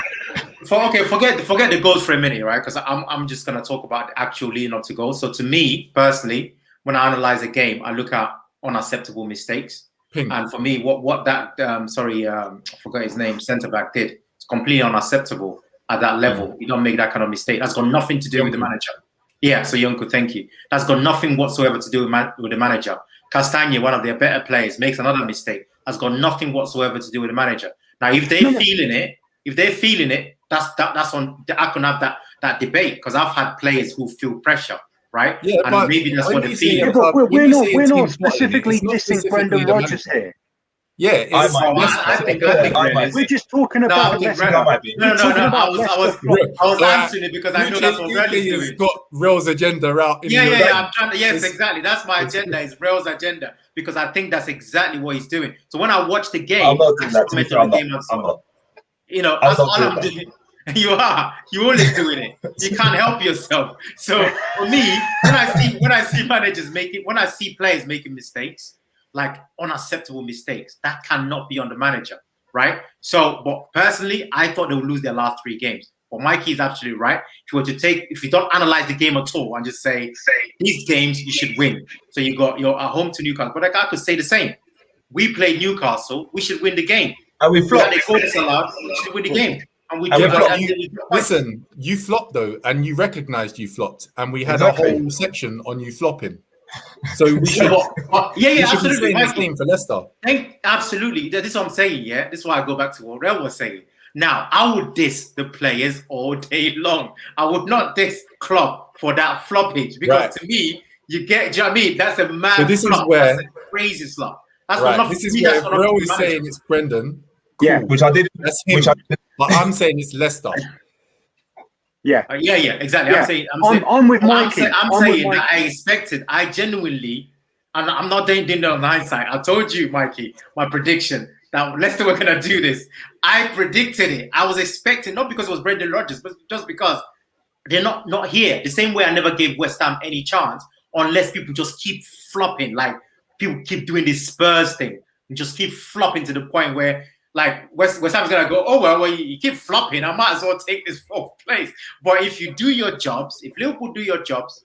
Forget the goals for a minute, right? Because I'm just gonna talk about the actual leading up to goals. So to me personally, when I analyze a game, I look at unacceptable mistakes. And for me, what that I forgot his name, centre back did. It's completely unacceptable at that level. You don't make that kind of mistake. That's got nothing to do with the manager. Yeah, so Yonko, thank you. That's got nothing whatsoever to do with the manager. Castagna, one of their better players, makes another mistake. That's got nothing whatsoever to do with the manager. Now, if they're feeling it, that's on. I can have that debate because I've had players who feel pressure, right? Yeah, and maybe that's what they feel. Yeah, but we're not specifically dissing Brendan Rodgers here. Yeah, I think we're just talking about Leicester. I was answering it because I know that's what Brendan's doing. He's got Real's agenda out. I'm trying to. Yes, exactly. That's my agenda. Is Real's agenda because I think that's exactly what he's doing. So when I watch the game, I'm not doing that. I'm not. You know, that's all I'm doing. You're always doing it. You can't help yourself. So for me, when I see managers when I see players making mistakes, like unacceptable mistakes, that cannot be on the manager, right? So, but personally, I thought they would lose their last 3 games. But Mikey is absolutely right. If you don't analyze the game at all and just say these games you should win. So you're at home to Newcastle, but I could say the same. We played Newcastle, we should win the game. And we flopped. We should win the game. And listen, you flopped though, and you recognised you flopped, and we had a whole section on you flopping. So we should, absolutely. The same for Leicester. Absolutely, this is what I'm saying. Yeah, this is why I go back to what Rel was saying. Now, I would diss the players all day long. I would not diss Klopp for that floppage because to me, you get. Do you know what I mean? That's a mad. So this flop. is where that's a crazy flop. That's right. This is where Rel is saying it's Brendan. Cool. Yeah, which I did. That's him. But I'm saying it's Leicester. Yeah, exactly. Yeah. I'm with Mikey. I'm saying that I expected. I genuinely, and I'm not doing it on hindsight. I told you, Mikey, my prediction that Leicester were gonna do this. I predicted it. I was expecting, not because it was Brendan Rodgers, but just because they're not here. The same way I never gave West Ham any chance, unless people just keep flopping, like people keep doing this Spurs thing and just keep flopping to the point where. Like West Ham's gonna go, oh well, you keep flopping. I might as well take this 4th place. But if you do your jobs, if Liverpool do your jobs,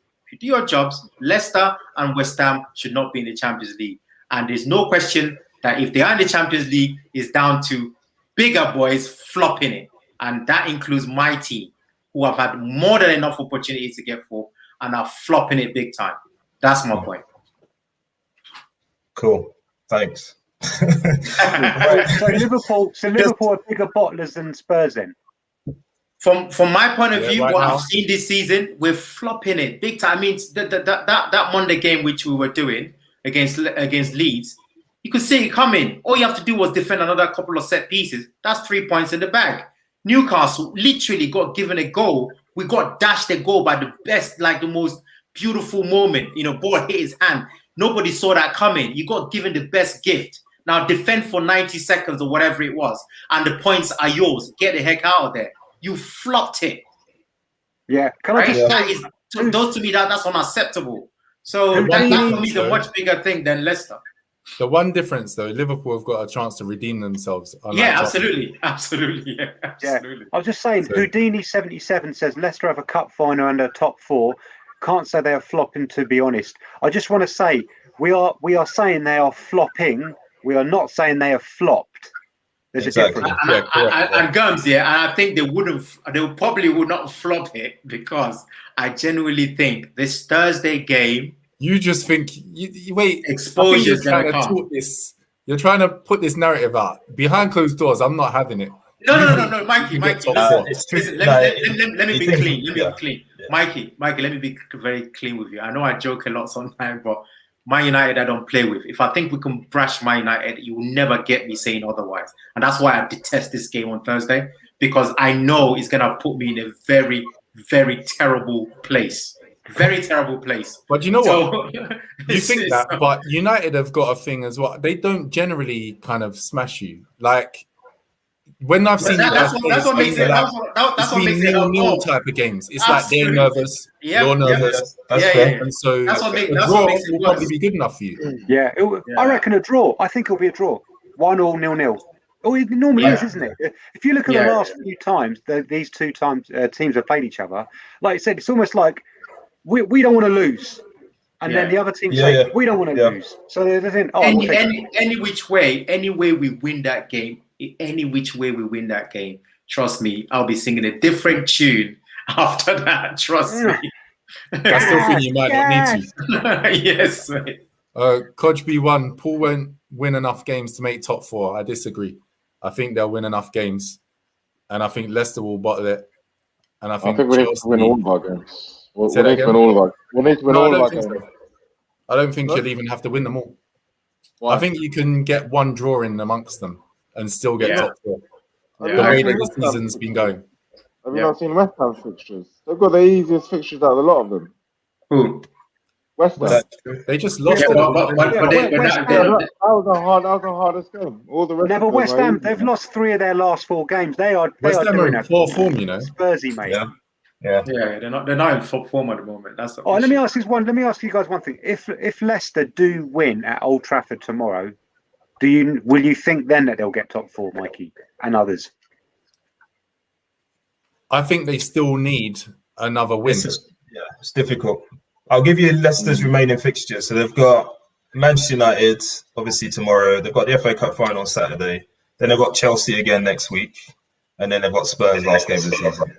Leicester and West Ham should not be in the Champions League. And there's no question that if they are in the Champions League, it's down to bigger boys flopping it, and that includes my team, who have had more than enough opportunities to get 4 and are flopping it big time. That's my point. Cool. Thanks. so Liverpool are bigger bottlers than Spurs then? From my point of view, what I've seen this season, we're flopping it big time. I mean, that Monday game which we were doing against Leeds, you could see it coming. All you have to do was defend another couple of set pieces. That's 3 points in the bag. Newcastle literally got given a goal. We got dashed a goal by the best, like the most beautiful moment. You know, ball hit his hand. Nobody saw that coming. You got given the best gift. Now defend for 90 seconds or whatever it was, and the points are yours. Get the heck out of there. You flopped it. Yeah, can I just say, those to me that's unacceptable. So that for me is a much bigger thing than Leicester. The one difference though, Liverpool have got a chance to redeem themselves. Absolutely. I was just saying, Houdini77 says Leicester have a cup final and a top 4. Can't say they are flopping, to be honest. I just want to say we are saying they are flopping. We are not saying they have flopped. There's a difference. And Gums, and I think they probably would not flop it because I genuinely think this Thursday game. You just think, wait, exposure is going to come. You're trying to put this narrative out. Behind closed doors, I'm not having it. No, Mikey. Let me be clean. Yeah. Mikey, let me be very clean with you. I know I joke a lot sometimes, but Man United I don't play with. If I think we can brash Man United, you will never get me saying otherwise. And that's why I detest this game on Thursday, because I know it's going to put me in a very, very terrible place. Very terrible place. But you know what? You it's- think it's that, not- but United have got a thing as well. They don't generally kind of smash you. Like when I've seen you guys play, that's what makes it. That's it's what makes been it help 0-0 more. type of games. It's like they're Absolutely. nervous, Yep, you're yep. nervous, That's fair. and so That's what a makes draw it will worse. probably be good enough for you. Yeah, I reckon a draw. I think it'll be a draw. 1-1, 0-0. Oh, it normally is, isn't it? If you look at the last few times these two times teams have played each other, like I said, it's almost like we don't want to lose, and then the other team say we don't want to lose. So they're saying, any which way, any way we win that game, trust me, I'll be singing a different tune after that. Trust me. I still think you might not need to. Yes, mate. Coach B1, Paul won't win enough games to make top 4. I disagree. I think they'll win enough games, and I think Leicester will bottle it. And I think we need to win all of our games. We need to win all of our games. I don't think you'll even have to win them all. Why? I think you can get one draw in amongst them and still get top 4. The way that the season's been going. Have you not seen West Ham fixtures? They've got the easiest fixtures out of a lot of them. Who? West Ham. They just lost. That was the hardest game. All the rest. But West Ham, they've lost 3 of their last 4 games. West Ham are in poor form, you know. Spursy, mate. Yeah, they're not in form at the moment. That's the issue. Let me ask you guys one thing. If Leicester do win at Old Trafford tomorrow, will you think then that they'll get top 4, Mikey, and others? I think they still need another win. It's difficult. I'll give you Leicester's remaining fixtures. So they've got Manchester United, obviously tomorrow. They've got the FA Cup final on Saturday. Then they've got Chelsea again next week. And then they've got Spurs last game of the season.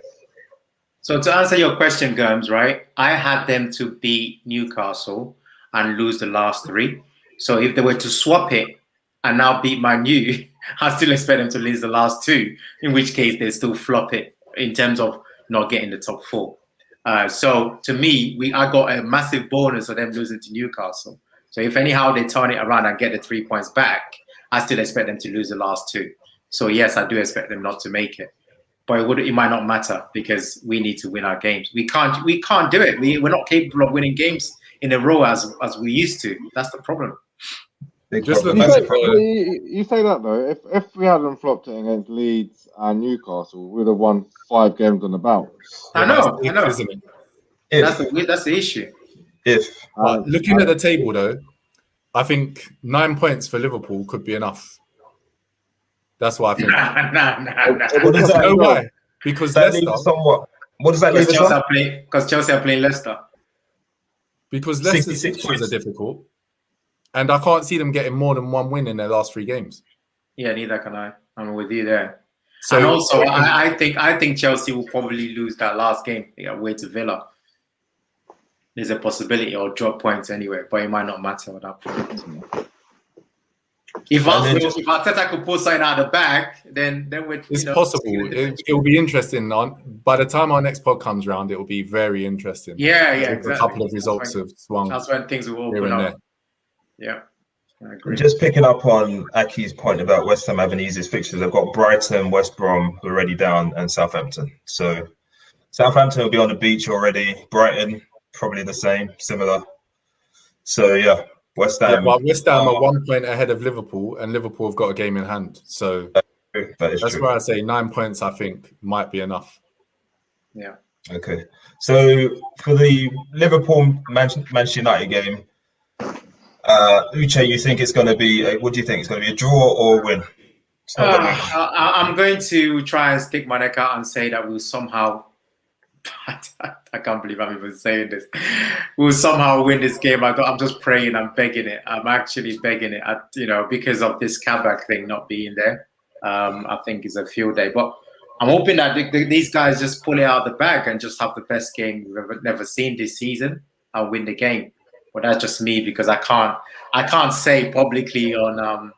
So to answer your question, Germs, right? I had them to beat Newcastle and lose the last 3. So if they were to swap it and now beat Man U, I still expect them to lose the last 2. In which case they still flop it in terms of not getting the top 4. So to me, I got a massive bonus for them losing to Newcastle. So if anyhow they turn it around and get the 3 points back, I still expect them to lose the last 2. So yes, I do expect them not to make it. But it might not matter because we need to win our games. We can't do it. We're not capable of winning games in a row as we used to. That's the problem. You say that though. If we hadn't flopped it against Leeds and Newcastle, we'd have won 5 games on the bounce. I know. Isn't it? That's the issue. Looking at the table though, I think 9 points for Liverpool could be enough. That's what I think. Nah. What does that know mean? why? Because that Leicester. Somewhat. What does that leave us on? Because Chelsea are playing Leicester. Because Leicester's 66 fixtures points. are difficult, and I can't see them getting more than 1 win in their last 3 games. Yeah, neither can I. I'm with you there. So, and also, I think Chelsea will probably lose that last game away to Villa. There's a possibility or drop points anyway, but it might not matter at that point. If Arteta could pull something out of the bag, then it's possible. It will be interesting. By the time our next pod comes around, it will be very interesting. Yeah, exactly. A couple of results have swung. That's when things will open up. Yeah, I agree. Just picking up on Aki's point about West Ham having the easiest fixtures, they've got Brighton, West Brom already down, and Southampton. So Southampton will be on the beach already. Brighton probably the same, similar. So yeah. West Ham. Well, West Ham are 1 point ahead of Liverpool, and Liverpool have got a game in hand. So that's why I say 9 points, I think, might be enough. Yeah. Okay. So for the Liverpool-Manchester United game, Uche, you think it's going to be, what do you think? It's going to be a draw or a win? I'm going to try and stick my neck out and say that we'll somehow, I can't believe I'm even saying this. We'll somehow win this game. I'm just praying. I'm begging it. I'm actually begging it. Because of this Kabak thing not being there. I think it's a field day. But I'm hoping that these guys just pull it out of the bag and just have the best game we've never seen this season and win the game. But that's just me because I can't say publicly on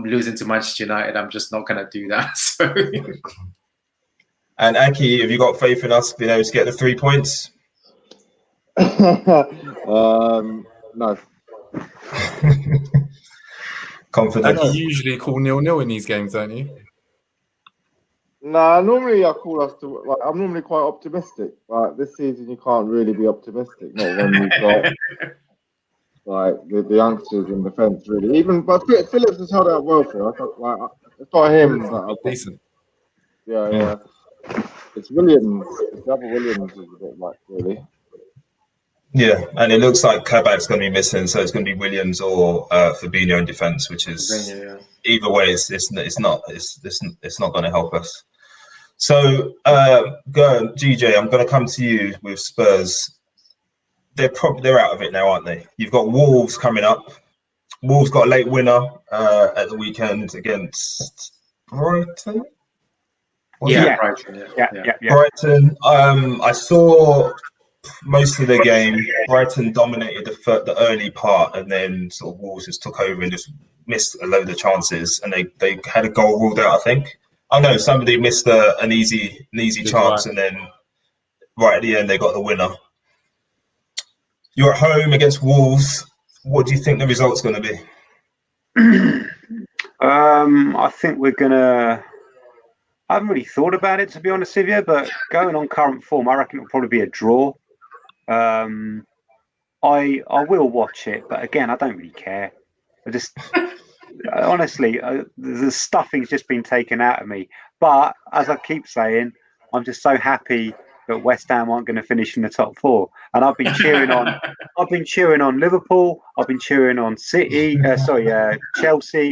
losing to Manchester United. I'm just not gonna do that. So. And Aki, have you got faith in us being able to get the 3 points? No. Confident. And you usually call 0-0 in these games, don't you? Nah, normally I call us to like. I'm normally quite optimistic, but this season you can't really be optimistic. Not when you've got like the youngsters in defence, really. But Phillips has held out well for us. Like, it's not him. Decent. Yeah. It's Williams. It's the other Williams is a bit like really. Yeah, and it looks like Kabak's going to be missing, so it's going to be Williams or Fabinho in defence, which is either way, it's not going to help us. So, go GJ. I'm going to come to you with Spurs. They're out of it now, aren't they? You've got Wolves coming up. Wolves got a late winner at the weekend against Brighton. Brighton. Brighton. I saw most of the game. Brighton dominated the early part, and then sort of Wolves just took over and just missed a load of chances, and they had a goal ruled out, I think. Oh no, somebody missed an easy chance, and then right at the end they got the winner. You're at home against Wolves. What do you think the result's going to be? I think we're gonna. I haven't really thought about it, to be honest with you, but going on current form, I reckon it'll probably be a draw. I will watch it, but again, I don't really care. I just honestly, the stuffing's just been taken out of me. But as I keep saying, I'm just so happy that West Ham aren't going to finish in the top four. And I've been cheering on. I've been cheering on Liverpool. I've been cheering on Chelsea,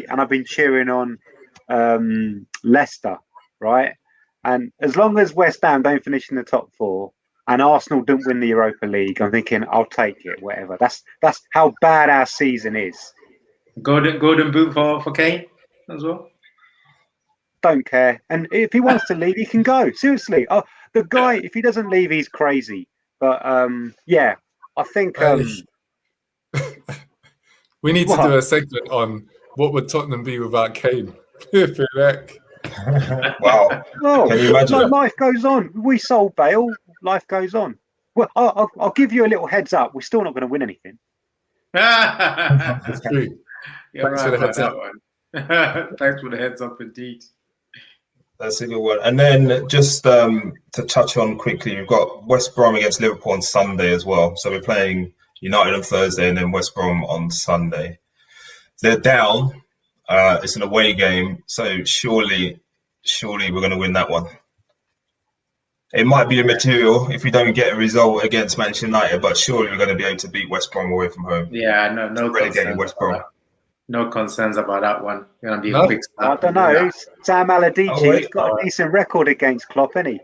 and I've been cheering on Leicester. Right, and as long as West Ham don't finish in the top four and Arsenal don't win the Europa League, I'm thinking I'll take it. Whatever. That's how bad our season is. Golden boot for Kane as well. Don't care. And if he wants to leave, he can go. Seriously. The guy, if he doesn't leave, he's crazy. But yeah, I think we need to do a segment on what would Tottenham be without Kane. Wow. Well, can you imagine? Life goes on. We sold Bale. Life goes on. Well, I'll give you a little heads up. We're still not going to win anything. That's true. Thanks for the heads up. Thanks for the heads up, indeed. That's a good one. And then just to touch on quickly, we've got West Brom against Liverpool on Sunday as well. So we're playing United on Thursday and then West Brom on Sunday. They're down. It's an away game, so surely we're going to win that one. It might be immaterial if we don't get a result against Manchester United, but surely we're going to be able to beat West Brom away from home. Yeah, no concerns. West Brom. No concerns about that one. Going to be a quick start. I don't know. Sam Allardyce's got a decent record against Klopp, hasn't he?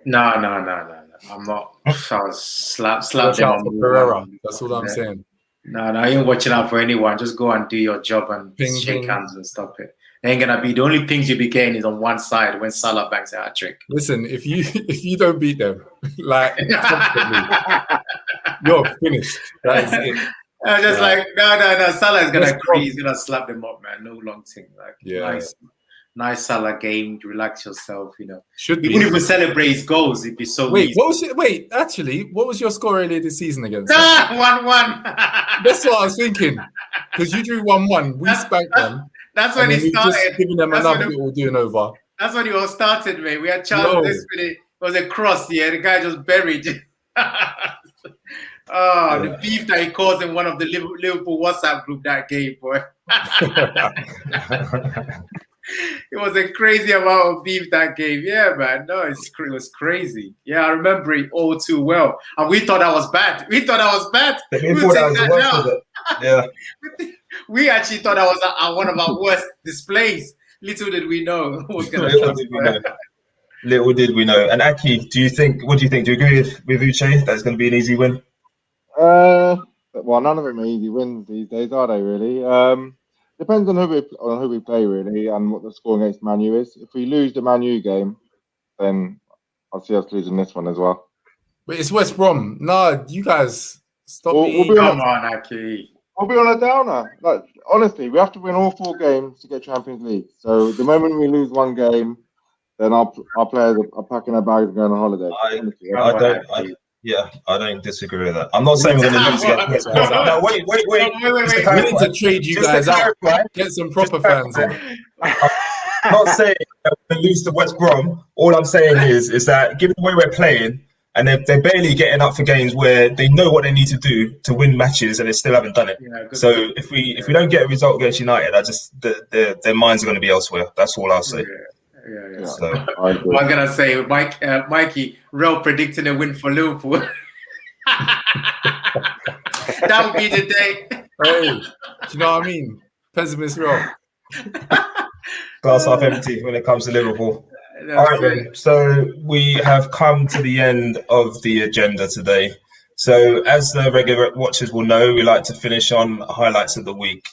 No. I'm not. I'll slap Watch them out on for the Pereira. one. That's all I'm saying. No, I ain't watching out for anyone. Just go and do your job and Ping, shake ping. hands and stop it. Ain't gonna be the only things you be getting is on one side when Salah banks a hat trick. Listen, if you don't beat them, like you're finished. That is it. I was just like, no. Salah is gonna slap them up, man. No long thing. Like, nice Salah game. Relax yourself. Should even be. if we celebrate his goals, it'd be so easy. Actually, what was your score earlier this season against? 1-1. That's what I was thinking. Because you drew 1-1, we spanked them. That's when he started. Just giving them another little doing over. That's when he all started, mate. We had Charles this minute. It was a cross, the guy just buried. The beef that he caused in one of the Liverpool WhatsApp group that game, boy. It was a crazy amount of beef that game. Yeah, man. No, it was crazy. Yeah, I remember it all too well. And we thought that was bad. We thought that was the worst. Yeah. We actually thought that was one of our worst displays. Little did we know who was going to Little did we know. And Aki, what do you think? Do you agree with Uche that it's going to be an easy win? Well, none of them are easy wins these days, are they? Really. Depends on who we play, really, and what the score against Man U is. If we lose the Man U game, then I'll see us losing this one as well. But it's West Brom. No, you guys stop. Come on, Aki. We'll be on a downer. Like, honestly, we have to win all 4 games to get Champions League. So the moment we lose one game, then our players are packing their bags and going on holiday. I don't disagree with that. I'm not saying we're going to lose against West Brom. No, wait. We need to trade you guys out. Get some proper fans in. I'm not saying they lose to West Brom, all I'm saying is that given the way we're playing, and they're barely getting up for games where they know what they need to do to win matches, and they still haven't done it. Yeah, good So point. if we don't get a result against United, their minds are going to be elsewhere. That's all I'll say. Yeah. So I agree. I'm gonna say, Mikey, Real predicting a win for Liverpool. That would be the day. Hey, do you know what I mean? Pessimist Real. glass half empty when it comes to Liverpool. That's All right, it. then. So we have come to the end of the agenda today. So as the regular watchers will know, we like to finish on highlights of the week.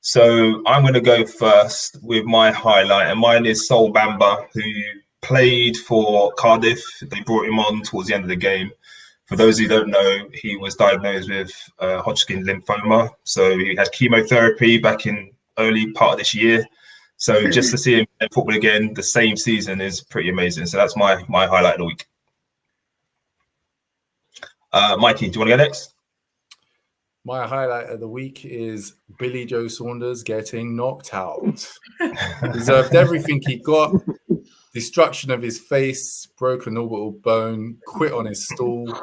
So I'm going to go first with my highlight, and mine is Sol Bamba, who played for Cardiff. They brought him on towards the end of the game. For those who don't know, he was diagnosed with Hodgkin lymphoma. So he had chemotherapy back in early part of this year. So just to see him in football again the same season is pretty amazing. So that's my highlight of the week. Mikey, do you want to go next? My highlight of the week is Billy Joe Saunders getting knocked out. Deserved everything he got. Destruction of his face, broken orbital bone, quit on his stool.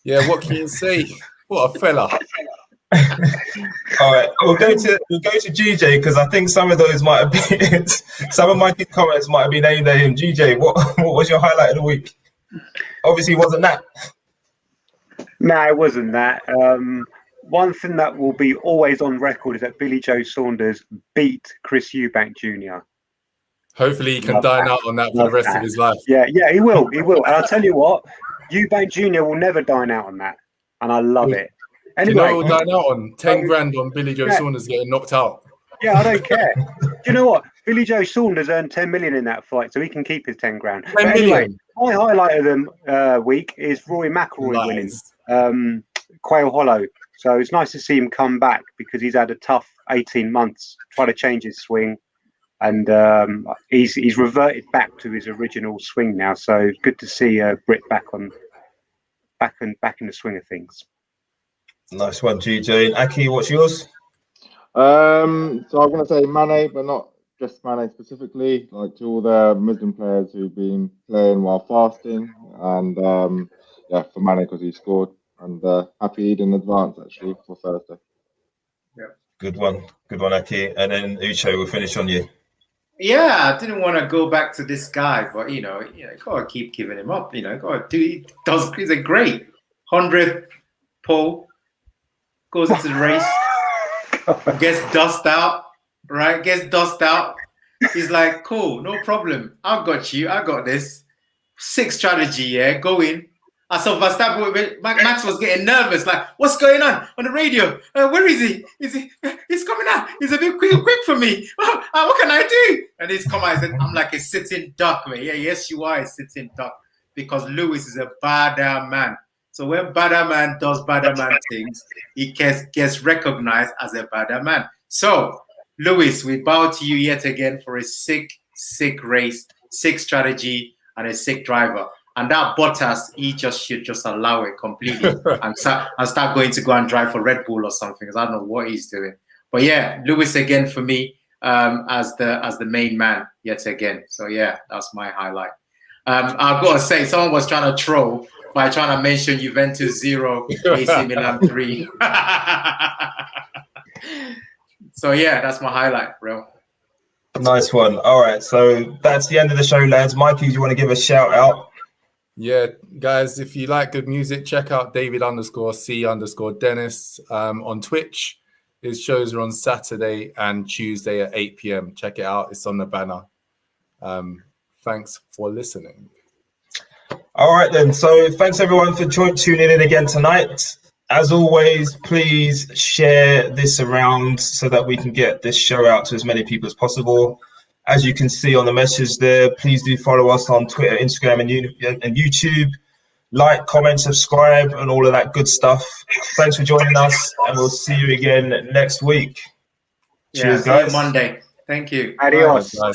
Yeah, what can you say? What a fella. All right, we'll go to GJ because I think some of those might have been some of Mikey's comments might have been aimed at him. GJ, what was your highlight of the week? Obviously, it wasn't that. No, it wasn't that. One thing that will be always on record is that Billy Joe Saunders beat Chris Eubank Jr. Hopefully he can dine out on that for the rest of his life. Yeah, he will. And I'll tell you what, Eubank Jr. will never dine out on that. And I love it. Do you know Anyway, what we'll dine out on? 10 grand on Billy Joe Saunders getting knocked out. yeah, I don't care. Do you know what? Billy Joe Saunders earned 10 million in that fight, so he can keep his 10 grand. 10 But anyway, million? my highlight of the week is Rory McIlroy winning Quail Hollow. So it's nice to see him come back because he's had a tough 18 months trying to change his swing. And he's reverted back to his original swing now. So good to see Britt back in the swing of things. Nice one, GJ. Aki, what's yours? So I'm going to say Mane, but not just Mane specifically, like to all the Muslim players who've been playing while fasting. And for Mane because he scored. And happy Eid in advance, actually, for Thursday. Yeah. Good one, Aki. And then Uche, we'll finish on you. Yeah, I didn't want to go back to this guy, but gotta keep giving him up. Gotta do. He's a great 100th pole, goes into the race, gets dust out, right? Gets dust out. He's like, cool, no problem. I've got you. I got this. 6 strategy, yeah, go in. I saw Verstappen. Max was getting nervous. Like, what's going on the radio? Where is he? He's coming out. He's a bit quick for me. What can I do? And he's come out and said, I'm like a sitting duck, man. Yeah, yes, you are a sitting duck because Lewis is a badder man. So when badder man does badder man things, he gets recognized as a badder man. So, Lewis, we bow to you yet again for a sick race, sick strategy, and a sick driver. And that Bottas, he should just allow it completely and start going to go and drive for Red Bull or something because I don't know what he's doing. But yeah, Lewis again for me as the main man yet again. So yeah, that's my highlight. I've got to say, someone was trying to troll by trying to mention Juventus 0, AC Milan 3. So yeah, that's my highlight, bro. Nice one. All right, so that's the end of the show, lads. Mikey, do you want to give a shout out? Yeah, guys, if you like good music, check out David_C_Dennis on Twitch. His shows are on Saturday and Tuesday at 8 p.m. Check it out. It's on the banner. Thanks for listening. All right, then. So thanks, everyone, for tuning in again tonight. As always, please share this around so that we can get this show out to as many people as possible. As you can see on the message there, please do follow us on Twitter, Instagram, and YouTube. Like, comment, subscribe, and all of that good stuff. Thanks for joining us, and we'll see you again next week. Cheers, guys. See you Monday. Thank you. Adios. Bye.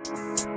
Bye.